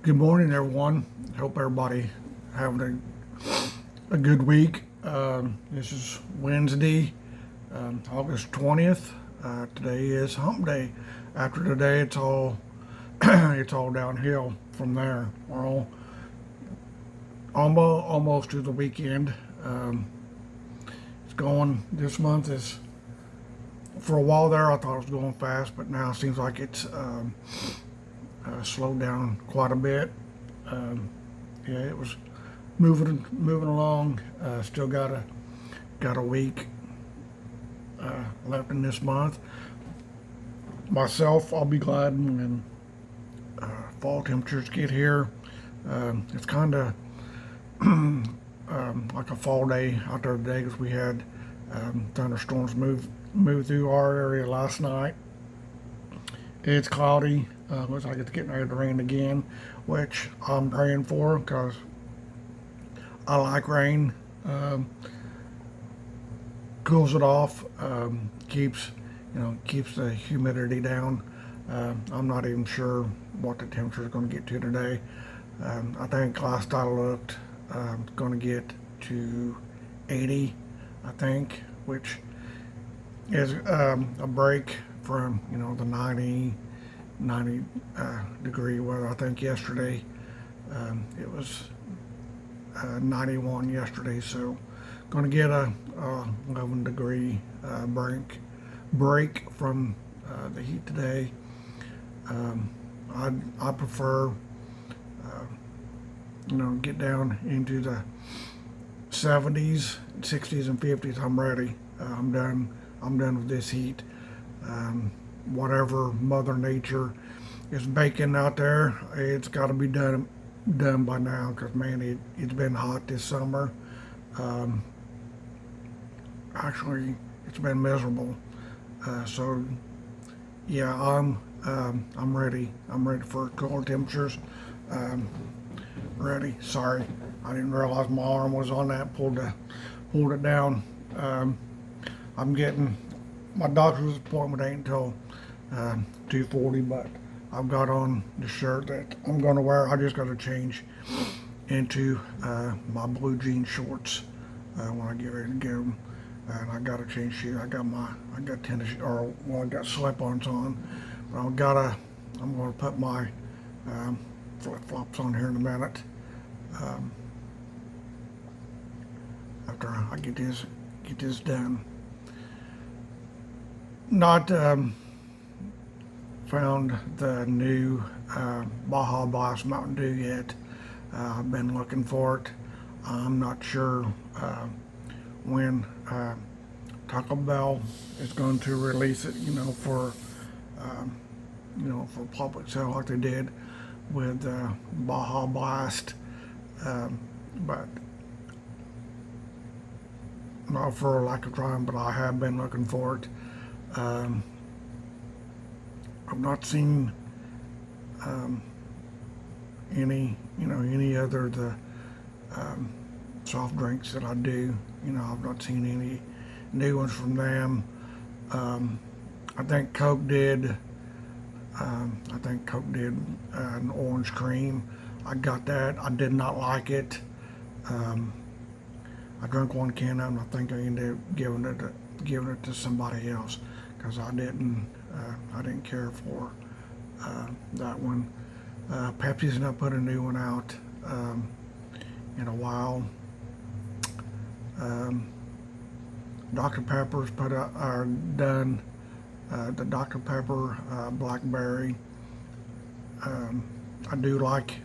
Good morning, everyone. Hope everybody having a good week. This is Wednesday, August 20th. Today is Hump Day. After today, it's all it's all downhill from there. We're all almost to the weekend. It's going. This month is for a while there. I thought it was going fast, but now it seems like it's slowed down quite a bit. Yeah, it was moving along. Still got a week left in this month. Myself, I'll be glad when fall temperatures get here. It's kind of like a fall day out there today because we had thunderstorms move through our area last night. It's cloudy. Looks like it's getting ready to rain again, which I'm praying for because I like rain. Cools it off, keeps the humidity down. I'm not even sure what the temperature is going to get to today. I think last I looked, it's going to get to 80, I think, which is a break from the 90 degree weather. I think yesterday it was 91 yesterday, so going to get a 11 degree break from the heat today. I prefer get down into the 70s, 60s, and 50s. I'm ready. I'm done with this heat. Whatever Mother Nature is baking out there, it's got to be done by now because man, it's been hot this summer. Actually, it's been miserable. So yeah, I'm ready. I'm ready for cooler temperatures. Ready. Sorry, I didn't realize my arm was on that. Pulled it down. I'm getting my doctor's appointment ain't until 2:40, but I've got on the shirt that I'm going to wear. I just got to change into my blue jean shorts when I get ready to go. And I got to change shoes. I got tennis I got slip-ons on. But I'm going to put my flip-flops on here in a minute. After I get this done. Not found the new Baja Blast Mountain Dew yet. I've been looking for it. I'm not sure when Taco Bell is going to release it. For for public sale like they did with Baja Blast, but not for lack of trying. But I have been looking for it. I've not seen any other the soft drinks that I do. I've not seen any new ones from them. I think Coke did. An orange cream. I got that. I did not like it. I drank one can of it, and I think I ended up giving it to somebody else because I didn't care for that one. Pepsi's not put a new one out in a while. Dr. Pepper's are done. The Dr. Pepper blackberry. I do like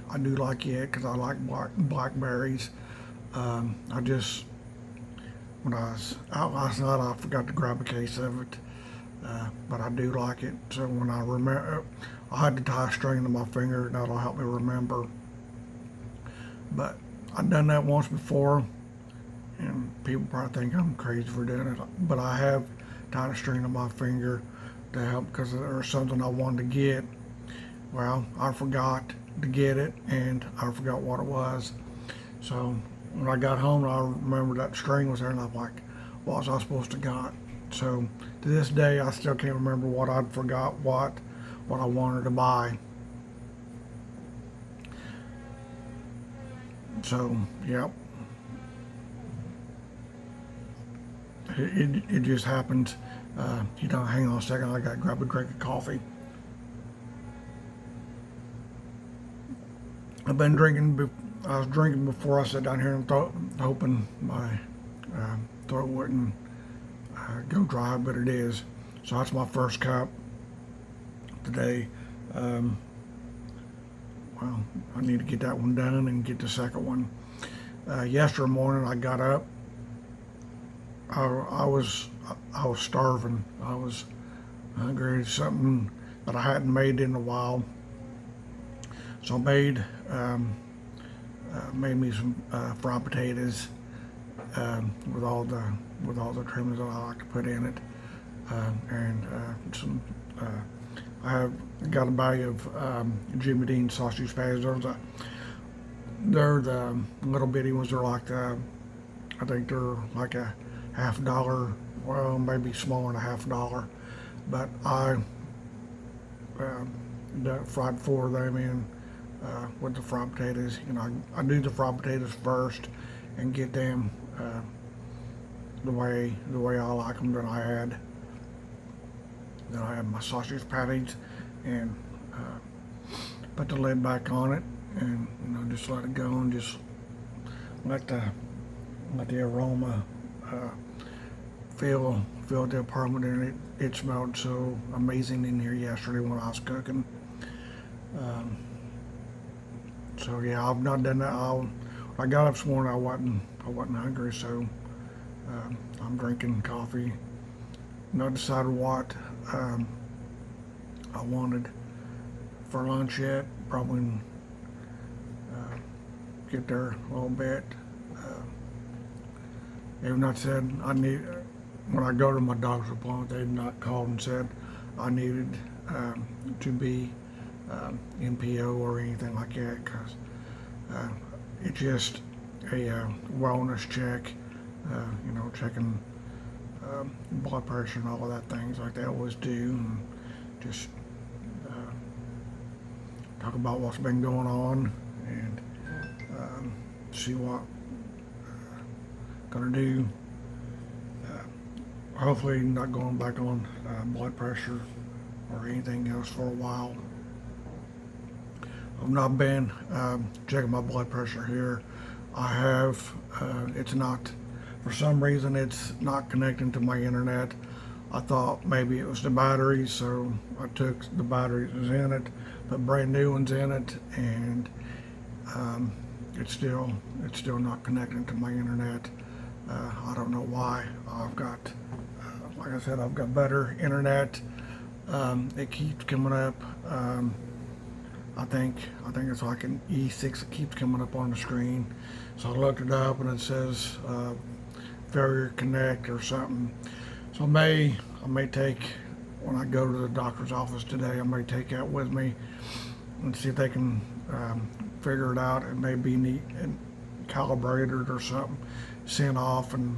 it because I like blackberries. When I was out last night, I forgot to grab a case of it. But I do like it. So when I remember, I had to tie a string to my finger, and that'll help me remember. But I've done that once before, and people probably think I'm crazy for doing it. But I have tied a string to my finger to help because there's something I wanted to get. Well, I forgot to get it, and I forgot what it was. So when I got home, I remembered that string was there, and I'm like, what was I supposed to got? So to this day, I still can't remember what I'd forgot what I wanted to buy. So, yep, it just happens. Hang on a second, I got to grab a drink of coffee. I've been drinking. I was drinking before I sat down here and hoping my throat wouldn't go dry, but it is. So that's my first cup today. Well, I need to get that one done and get the second one. Yesterday morning, I got up. I was starving. I was hungry. Something that I hadn't made in a while. So I made me some fried potatoes with all the trimmings that I like to put in it, and some. I have got a bag of Jimmy Dean sausage patties. They're the little bitty ones. They're like I think they're like a $1/2. Well, maybe smaller than $1/2. But I fried 4 of them in with the fried potatoes. I do the fried potatoes first and get them the way I like them. Then I add my sausage patties and put the lid back on it, and just let it go and just let the aroma fill the apartment. And it smelled so amazing in here yesterday when I was cooking. So yeah, I've not done that. I got up this morning. I wasn't hungry, so I'm drinking coffee. Not decided what I wanted for lunch yet. Probably get there a little bit. They've not said when I go to my doctor's appointment, they've not called and said I needed to be NPO or anything like that, because it's just a wellness check, checking blood pressure and all of that things like they always do, and just talk about what's been going on and see what gonna do. Hopefully not going back on blood pressure or anything else for a while. I've not been checking my blood pressure here. I have. It's not, for some reason, it's not connecting to my internet. I thought maybe it was the batteries, so I took the batteries in it, put brand new ones in it, and it's still not connecting to my internet. I don't know why. I've got, like I said, I've got better internet. It keeps coming up. I think it's like an E6 that keeps coming up on the screen. So I looked it up and it says failure connect or something. So I may take, when I go to the doctor's office today, I may take that with me and see if they can figure it out. It may be neat and calibrated or something, sent off, and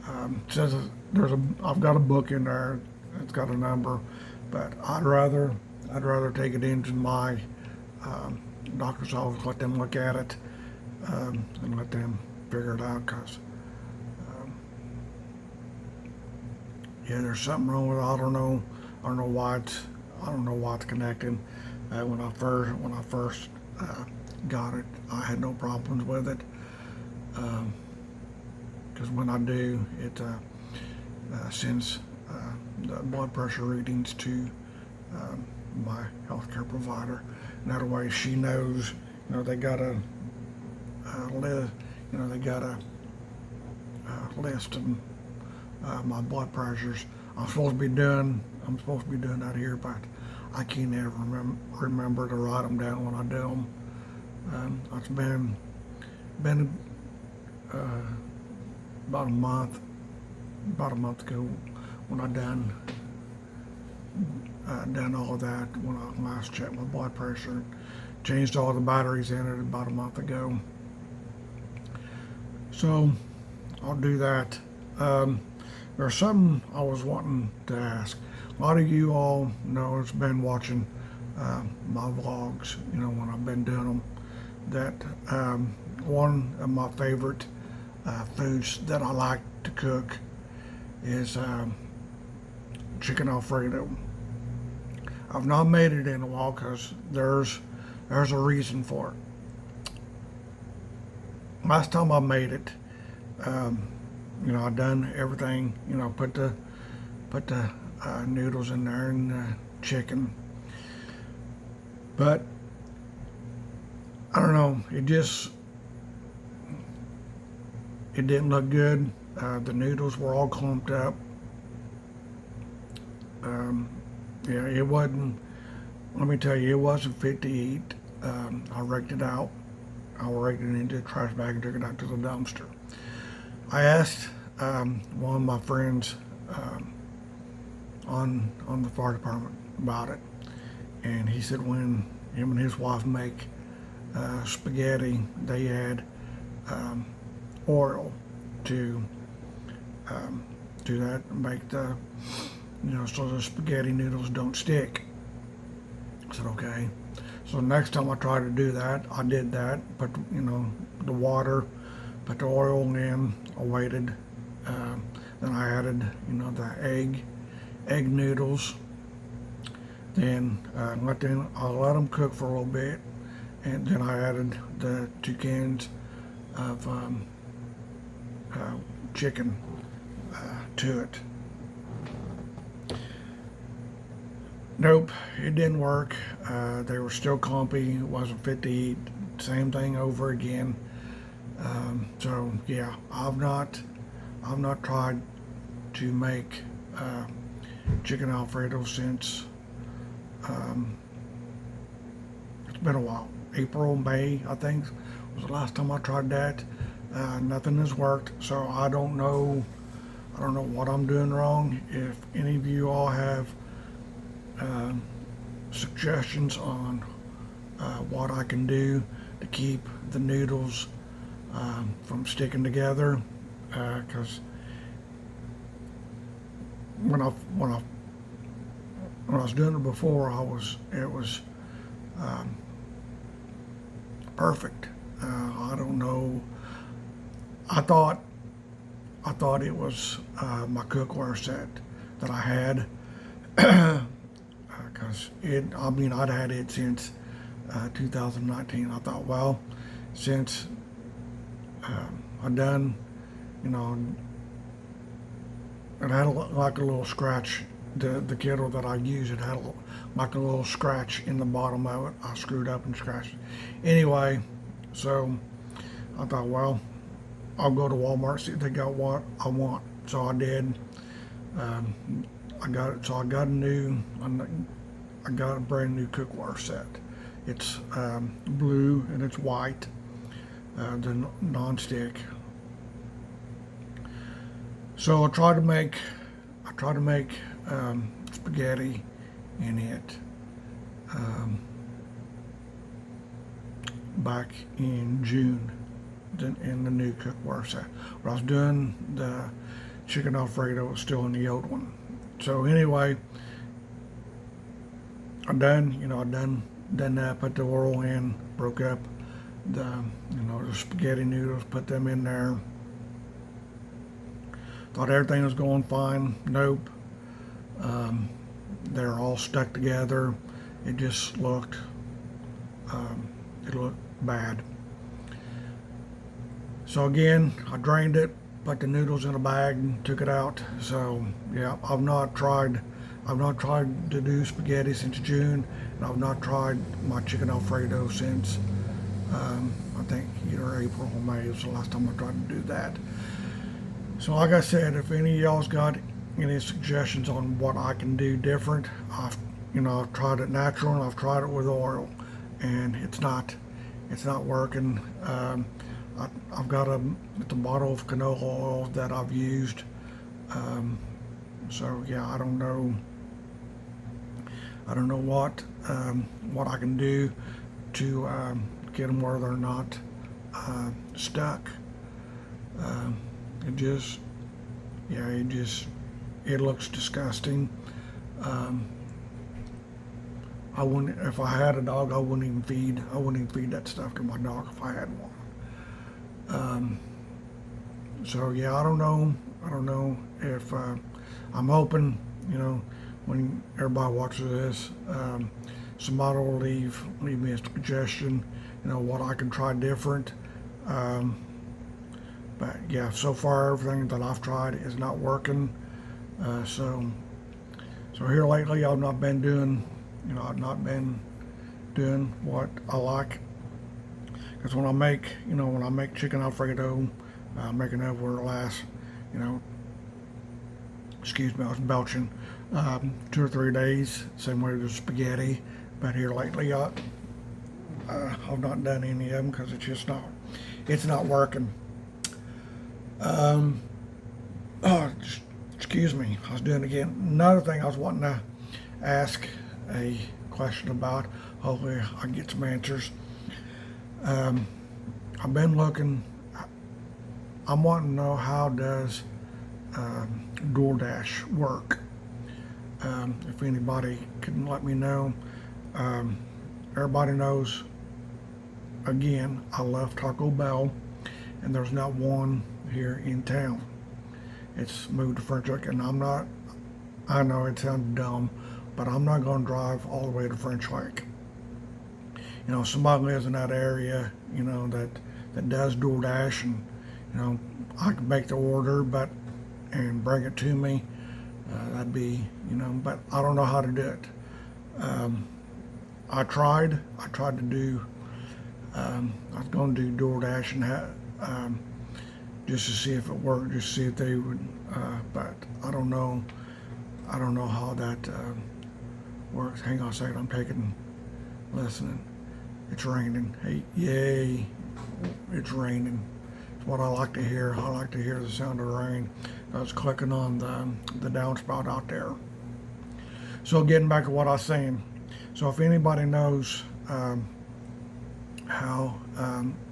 it says I've got a book in there. It's got a number, but I'd rather take it into my doctor's office, let them look at it, and let them figure it out. Cause yeah, there's something wrong with it. I don't know why it's connecting. When I first got it, I had no problems with it. Because when I do, it sends the blood pressure readings to my healthcare provider. And that way, she knows. They got a list of my blood pressures. I'm supposed to be doing that here, but I can't ever remember to write them down when I do them. It's been about a month ago when I done all of that, when I last checked my blood pressure. Changed all the batteries in it about a month ago. So I'll do that. There's something I was wanting to ask. A lot of you all know, it's been watching my vlogs, when I've been doing them, that one of my favorite foods that I like to cook is chicken Alfredo. I've not made it in a while because there's a reason for it. Last time I made it, I done everything. Put the noodles in there and the chicken, but I don't know. It didn't look good. The noodles were all clumped up. Yeah, it wasn't. Let me tell you, it wasn't fit to eat. I raked it out. I raked it into a trash bag and took it out to the dumpster. I asked one of my friends on the fire department about it, and he said when him and his wife make spaghetti, they add oil to that and make the so the spaghetti noodles don't stick. I said okay. So next time I tried to do that, I did that. Put the water, put the oil in. I waited. Then I added the egg noodles. Then I let them cook for a little bit, and then I added the 2 cans of chicken to it. Nope, it didn't work. They were still clumpy. It wasn't fit to eat. Same thing over again. So yeah, I've not tried to make chicken Alfredo since it's been a while. April, May, I think, was the last time I tried that. Nothing has worked, so I don't know what I'm doing wrong. If any of you all have suggestions on what I can do to keep the noodles from sticking together, because when I was doing it before, it was perfect. I don't know. I thought it was my cookware set that I had, because I'd had it since 2019. I thought, well, since I done, it had like a little scratch. The kettle that I used, it had like a little scratch in the bottom of it. I screwed up and scratched it. Anyway, so I thought, well, I'll go to Walmart, see if they got what I want. So I did. I got it. So I got a brand new cookware set. It's blue and it's white. The non-stick. So I tried to make spaghetti in it back in June in the new cookware set. When I was doing the chicken Alfredo, it was still in the old one. So anyway, I done that, put the oil in, broke up the spaghetti noodles, put them in there. Thought everything was going fine. Nope. They're all stuck together. It just looked bad. So again, I drained it, put the noodles in a bag, and took it out. So yeah, I've not tried to do spaghetti since June, and I've not tried my chicken Alfredo since I think either April or May was the last time I tried to do that. So like I said, if any of y'all's got any suggestions on what I can do different, I've tried it natural and I've tried it with oil, and it's not working. I've got a bottle of canola oil that I've used. So yeah, I don't know what I can do to get them where they're not stuck. It looks disgusting. I wouldn't, if I had a dog, I wouldn't even feed that stuff to my dog if I had one. So yeah, I don't know. I don't know if I'm hoping, you know, when everybody watches this, somebody will leave me a suggestion, you know, what I can try different. Um, but yeah, so far everything that I've tried is not working. So here lately, I've not been doing, you know, I've not been doing what I like. Because when I make, you know, when I make chicken Alfredo, making it over the last, you know, excuse me, I was belching, 2 or 3 days, same way with spaghetti. But here lately, I've not done any of them because it's not working. Um, oh, excuse me, I was doing it again. Another thing I was wanting to ask a question about, hopefully I can get some answers. Um, I've been looking, I'm wanting to know how does DoorDash work. If anybody can let me know. Um, Everybody knows, again, I love Taco Bell, and there's not one here in town. It's moved to French Lick, and I know it sounds dumb, but I'm not going to drive all the way to French Lick. You know, somebody lives in that area, you know, that does DoorDash, and, you know, I can make the order, and bring it to me. That'd be, you know, but I don't know how to do it. I tried to do, I was going to do DoorDash and just to see if it worked, just to see if they would, but I don't know how that works. Hang on a second, I'm listening. It's raining. Hey, yay, it's raining. It's what I like to hear. I like to hear the sound of rain. I was clicking on the downspout out there. So getting back to what I was saying. So if anybody knows how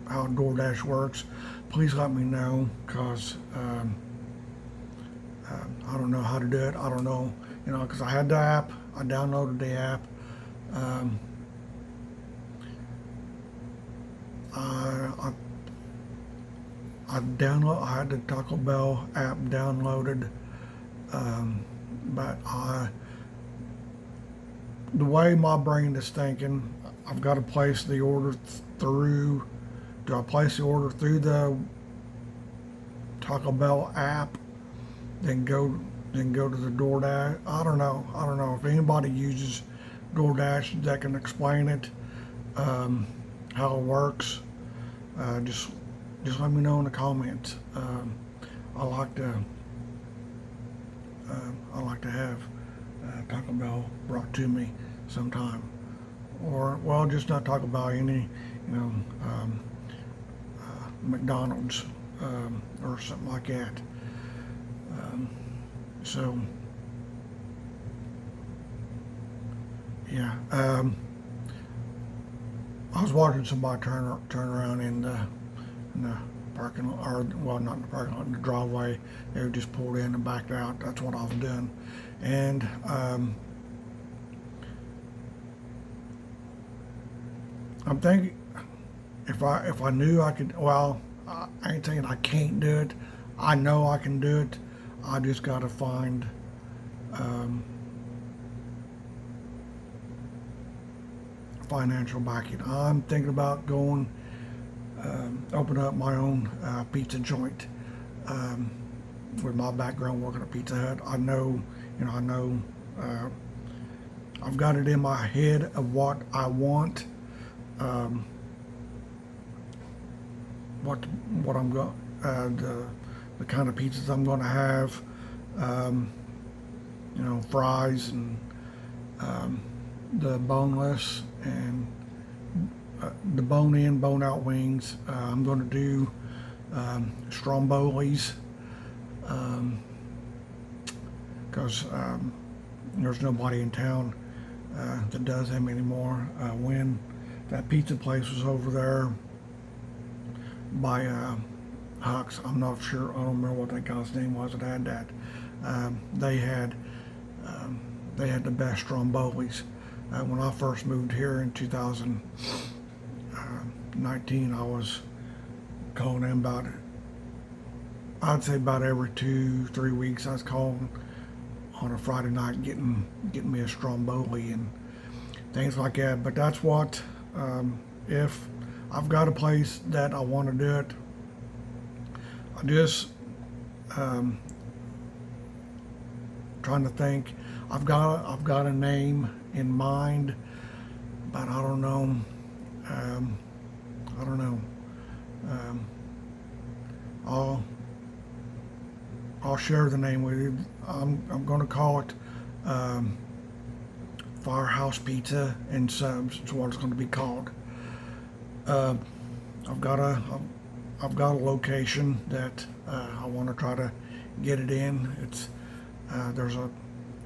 DoorDash works, please let me know, because I don't know how to do it. I don't know, you know, because I had the app. I downloaded the app. I had the Taco Bell app downloaded, but the way my brain is thinking, I've got to place the order through. Do I place the order through the Taco Bell app, then go to the DoorDash? I don't know. If anybody uses DoorDash that can explain it, how it works, just let me know in the comments. I like to have Taco Bell brought to me sometime, or well, just not Taco Bell, any, you know, McDonald's, or something like that. So yeah, I was watching somebody turn around in the parking lot, or well, not in the parking lot, in the driveway. They were just pulled in and backed out. That's what I was doing, and I'm thinking, if I knew I could, well, I ain't saying I can't do it. I know I can do it. I just got to find financial backing. I'm thinking about going open up my own pizza joint. With my background working at Pizza Hut, I know, I've got it in my head of what I want, what I'm going, the kind of pizzas I'm going to have, fries and the boneless and the bone-in, bone-out wings. I'm going to do strombolis, because there's nobody in town that does them anymore. When that pizza place was over there by Huck's, I'm not sure, I don't remember what that guy's name was that had that. They had the best strombolis. When I first moved here in 2019, I was calling in about, I'd say about every 2-3 weeks. I was calling on a Friday night, getting me a Stromboli and things like that. But that's what, if I've got a place that I want to do it, I just trying to think. I've got a name in mind, but I don't know. I don't know. I'll share the name with you. I'm going to call it Firehouse Pizza and Subs. It's what it's going to be called. I've got a location that I want to try to get it in. It's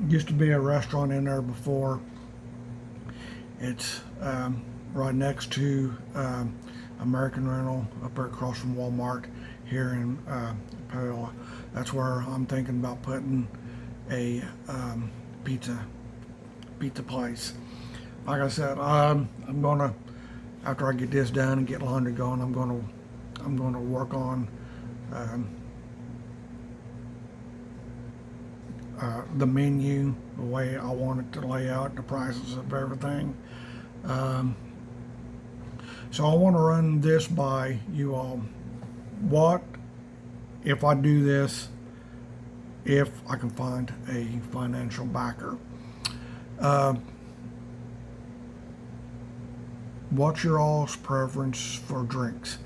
used to be a restaurant in there before. It's right next to American Rental up there across from Walmart here in Paola. That's where I'm thinking about putting a pizza place. Like I said, I'm gonna, after I get this done and get laundry going, I'm gonna work on the menu, the way I want it to lay out, the prices of everything. So I want to run this by you all. What if I do this, if I can find a financial backer? What's your all's preference for drinks?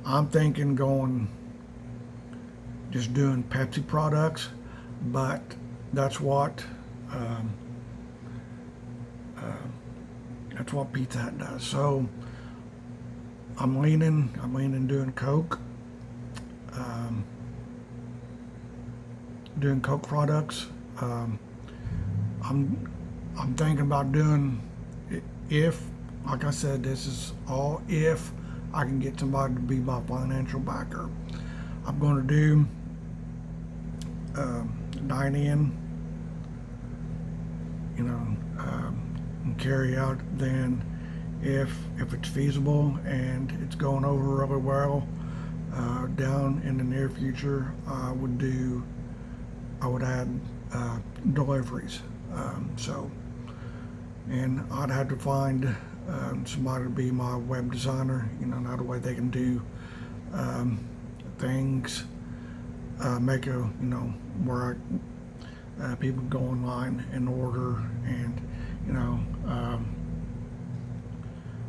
I'm thinking just doing Pepsi products, but that's what Pizza Hut does. So I'm leaning doing Coke, doing Coke products. I'm thinking about doing, if, like I said, this is all if I can get somebody to be my financial backer. I'm going to do dine in, and carry out. Then if it's feasible and it's going over really well, down in the near future, I would add deliveries. And I'd have to find somebody to be my web designer, that way they can do things, make where people go online and order, and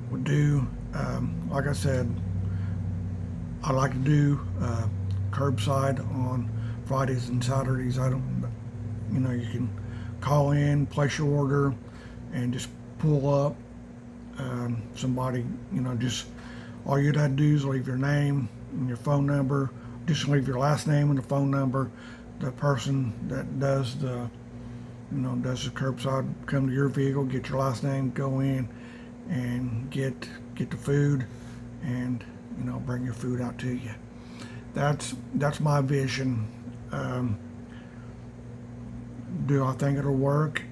would do, like I said, I like to do curbside on Fridays and Saturdays. You can call in, place your order, and just pull up. Somebody, just all you'd have to do is leave your name and your phone number. Just leave your last name and the phone number. The person that does the curbside come to your vehicle, get your last name, go in and get the food, and bring your food out to you. That's my vision. Do I think it'll work?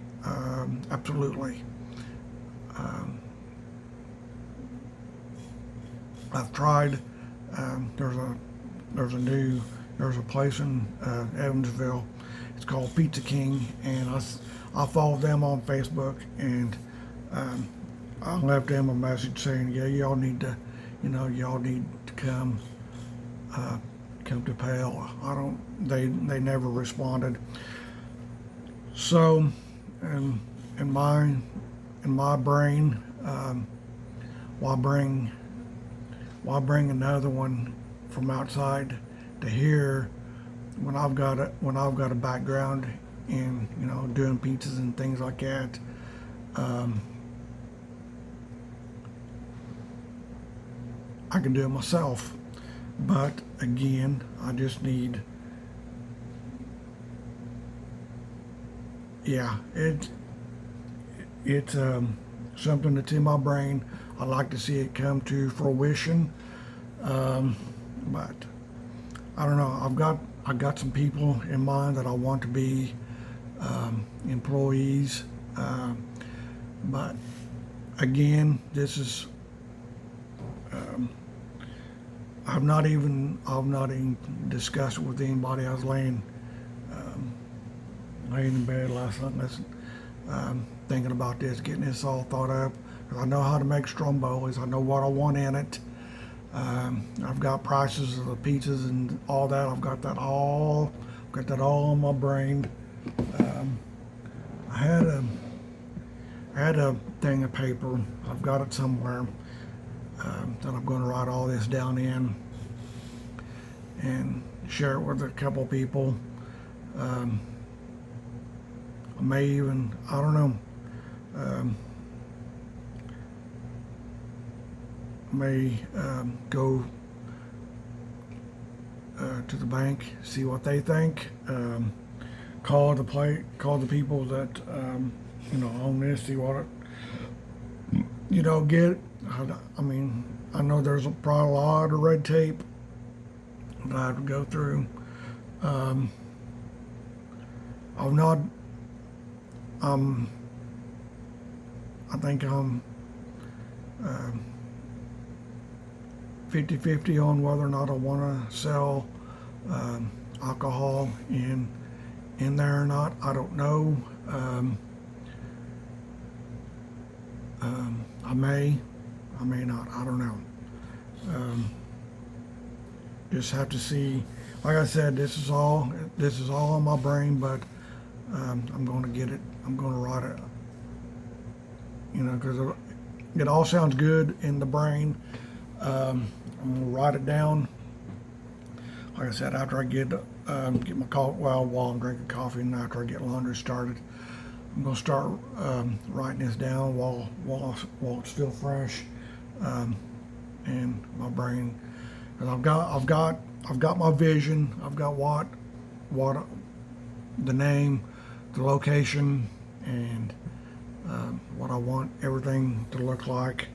Absolutely. I've tried. There's a place in Evansville. It's called Pizza King, and I followed them on Facebook, and I left them a message saying, yeah, y'all need to come to Paola. They never responded. So, in my brain, why bring another one from outside to here when I've got a background in doing pizzas and things like that. I can do it myself, but again, I just need, it's something that's in my brain. I like to see it come to fruition, but I don't know. I've got some people in mind that I want to be employees, but again, this is I've not even discussed it with anybody. I was laying in bed last night, thinking about this, getting this all thought up. 'Cause I know how to make strombolis. I know what I want in it. I've got prices of the pizzas and all that. I've got that all on my brain. I had a thing of paper. I've got it somewhere that I'm going to write all this down in and share it with a couple people. I may even, I don't know, may go to the bank, see what they think. Call the people that own this, see what it, get. I mean, I know there's probably a lot of red tape that I have to go through. I've not. I think I'm 50-50 on whether or not I want to sell alcohol in there or not. I don't know. I may not. I don't know. Just have to see. Like I said, this is all on my brain, but I'm going to get it. I'm going to write it. Because it all sounds good in the brain. I'm going to write it down. Like I said, after I get my coffee, while I'm drinking coffee, and after I get laundry started, I'm going to start writing this down while it's still fresh in my brain. And I've got my vision. I've got what the name, the location, and what I want everything to look like.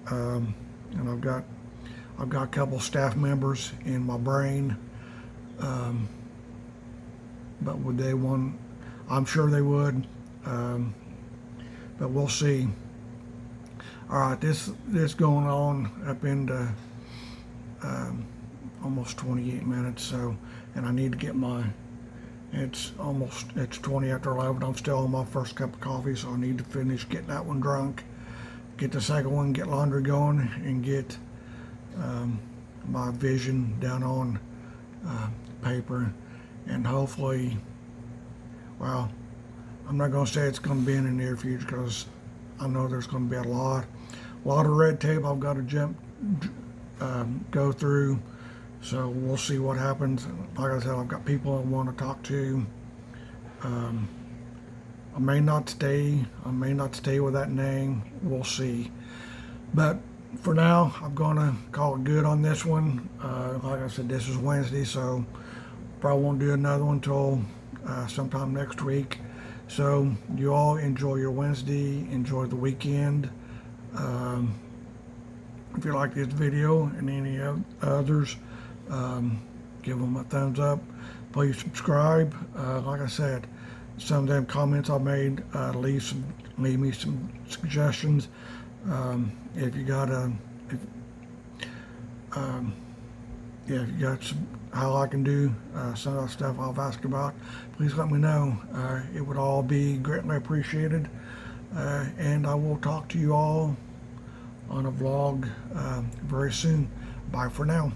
And I've got a couple staff members in my brain. But would they want? I'm sure they would. But we'll see. All right, this going on up into almost 28 minutes. So, and I need to get it's 20 after 11. I'm still on my first cup of coffee, so I need to finish getting that one drunk, get the second one, get laundry going, and get my vision down on paper, and hopefully, well, I'm not going to say it's going to be in the near future, because I know there's going to be a lot of red tape I've got to go through. So we'll see what happens. Like I said, I've got people I want to talk to. I may not stay with that name. We'll see. But for now, I'm going to call it good on this one. Like I said, this is Wednesday, so probably won't do another one until sometime next week. So you all enjoy your Wednesday, enjoy the weekend. If you like this video and any others, give them a thumbs up. Please subscribe. Like I said, some of them comments I made, leave me some suggestions. If you got some, how I can do some of the stuff I've asked about, please let me know. It would all be greatly appreciated. And I will talk to you all on a vlog very soon. Bye for now.